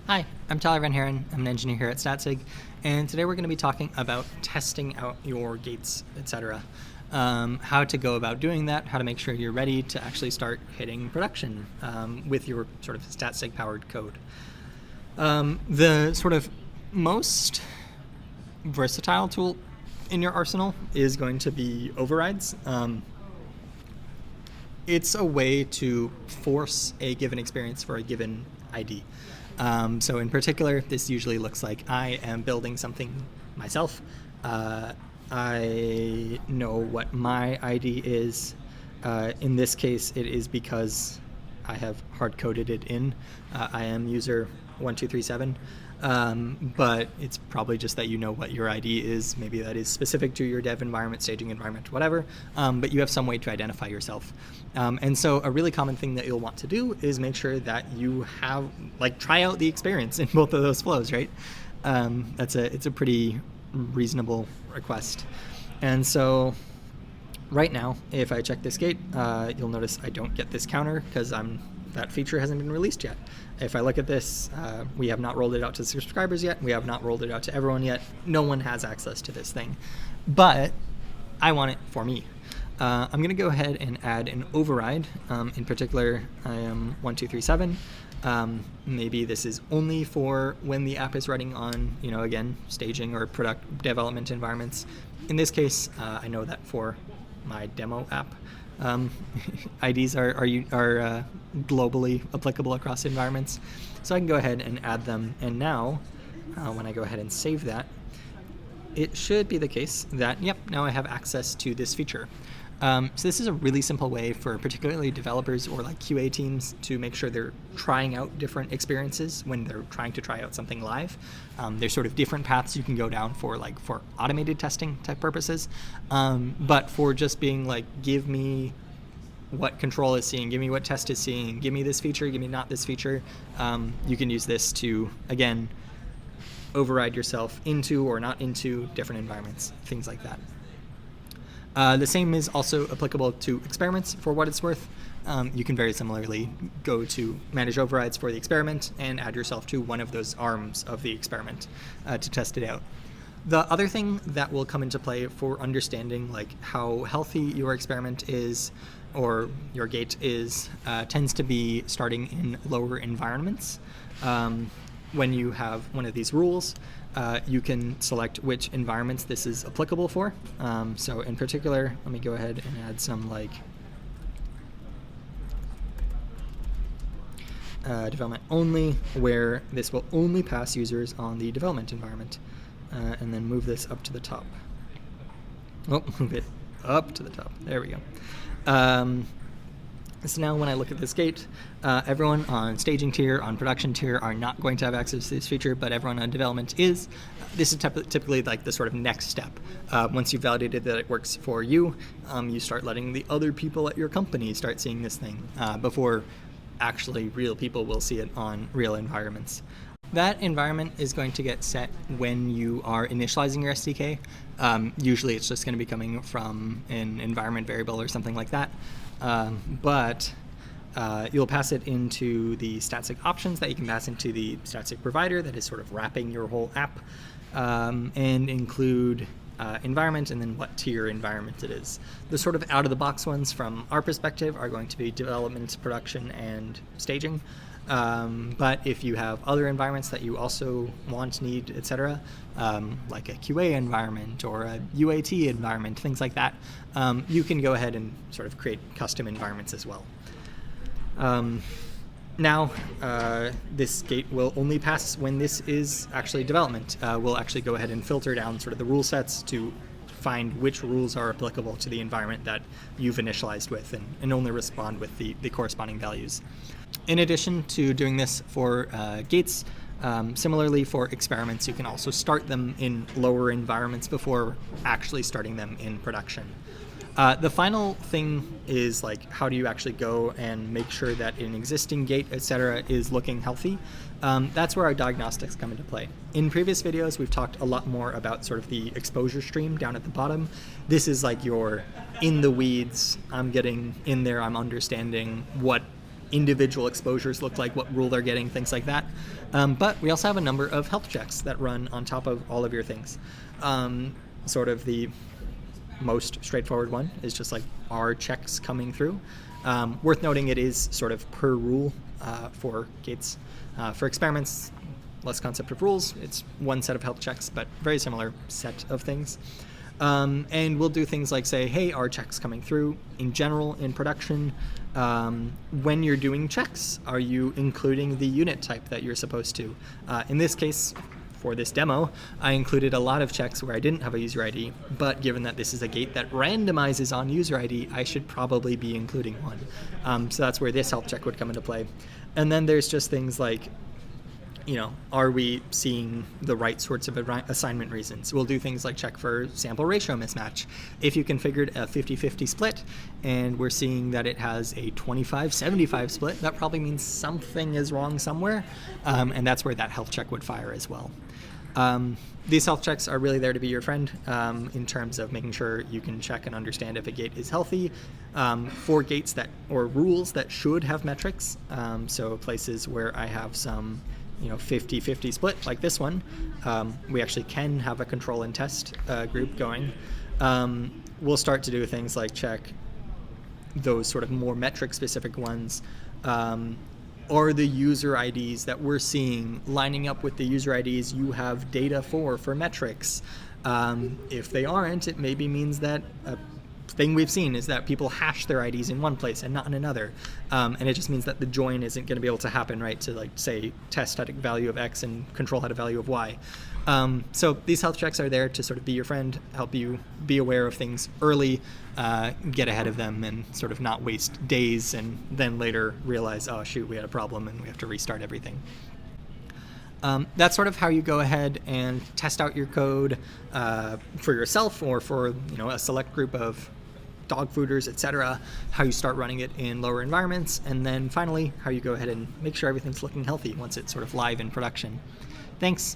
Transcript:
Hi, I'm Tyler Van Haren. I'm an engineer here at Statsig, and today we're going to be talking about testing out your gates, etc. How to go about doing that, how to make sure you're ready to actually start hitting production with your sort of Statsig powered code. The sort of most versatile tool in your arsenal is going to be overrides. It's a way to force a given experience for a given ID. So in particular, this usually looks like I am building something myself. I know what my ID is. In this case, it is because I have hard-coded it in. I am user 1237, but it's probably just that you know what your ID is. Maybe that is specific to your dev environment, staging environment, whatever, but you have some way to identify yourself. And so a really common thing that you'll want to do is make sure that you have, try out the experience in both of those flows, right? It's a pretty reasonable request. And so right now, if I check this gate, you'll notice I don't get this counter because that feature hasn't been released yet. If I look at this, we have not rolled it out to subscribers yet. We have not rolled it out to everyone yet. No one has access to this thing. But I want it for me. I'm going to go ahead and add an override. In particular, I am 1237. Maybe this is only for when the app is running on, again, staging or product development environments. In this case, I know that for my demo app, IDs are globally applicable across environments. So I can go ahead and add them. And now, when I go ahead and save that, it should be the case that, yep, now I have access to this feature. So this is a really simple way for particularly developers or QA teams to make sure they're trying out different experiences when they're trying to try out something live. There's sort of different paths you can go down for automated testing type purposes. But for just being give me what control is seeing, give me what test is seeing, give me this feature, give me not this feature, you can use this to, again, override yourself into or not into different environments, things like that. The same is also applicable to experiments for what it's worth. You can very similarly go to manage overrides for the experiment and add yourself to one of those arms of the experiment to test it out. The other thing that will come into play for understanding how healthy your experiment is or your gate is tends to be starting in lower environments. When you have one of these rules, you can select which environments this is applicable for. So in particular, let me go ahead and add some development only, where this will only pass users on the development environment. And then move this up to the top. Oh, move it up to the top. There we go. So now when I look at this gate, everyone on staging tier, on production tier are not going to have access to this feature, but everyone on development is. This is typically the sort of next step. Once you've validated that it works for you, you start letting the other people at your company start seeing this thing before actually real people will see it on real environments. That environment is going to get set when you are initializing your SDK. Usually it's just going to be coming from an environment variable or something like that. But you'll pass it into the Statsig options that you can pass into the Statsig provider that is sort of wrapping your whole app, and include environment and then what tier environment it is. The sort of out-of-the-box ones from our perspective are going to be development, production, and staging. But if you have other environments that you also want, need, etc., like a QA environment or a UAT environment, things like that, you can go ahead and sort of create custom environments as well. Now, this gate will only pass when this is actually development. We'll actually go ahead and filter down sort of the rule sets to find which rules are applicable to the environment that you've initialized with and only respond with the corresponding values. In addition to doing this for gates, similarly for experiments, you can also start them in lower environments before actually starting them in production. The final thing is how do you actually go and make sure that an existing gate, etc., is looking healthy. That's where our diagnostics come into play. In previous videos, we've talked a lot more about sort of the exposure stream down at the bottom. This is your in the weeds. I'm getting in there. I'm understanding what individual exposures look like, what rule they're getting, things like that. But we also have a number of health checks that run on top of all of your things. Sort of the most straightforward one is just like, are checks coming through? Worth noting, it is sort of per rule for gates. For experiments, less concept of rules. It's one set of health checks, but very similar set of things. And we'll do things like say, hey, are checks coming through? In general, in production, when you're doing checks, are you including the unit type that you're supposed to? In this case, for this demo, I included a lot of checks where I didn't have a user ID, but given that this is a gate that randomizes on user ID, I should probably be including one. So that's where this health check would come into play. And then there's just things like, are we seeing the right sorts of assignment reasons? We'll do things like check for sample ratio mismatch. If you configured a 50-50 split and we're seeing that it has a 25-75 split, that probably means something is wrong somewhere, and that's where that health check would fire as well. These health checks are really there to be your friend in terms of making sure you can check and understand if a gate is healthy. For gates or rules that should have metrics, so places where I have some 50-50 split like this one, we actually can have a control and test group going. We'll start to do things like check those sort of more metric specific ones. Are the user IDs that we're seeing lining up with the user IDs you have data for metrics? If they aren't, it maybe means that a thing we've seen is that people hash their IDs in one place and not in another. And it just means that the join isn't going to be able to happen, right? To say test had a value of X and control had a value of Y. So these health checks are there to sort of be your friend, help you be aware of things early, get ahead of them, and sort of not waste days and then later realize, oh shoot, we had a problem and we have to restart everything. That's sort of how you go ahead and test out your code for yourself or for a select group of dog fooders, etc., how you start running it in lower environments, and then finally how you go ahead and make sure everything's looking healthy once it's sort of live in production. Thanks.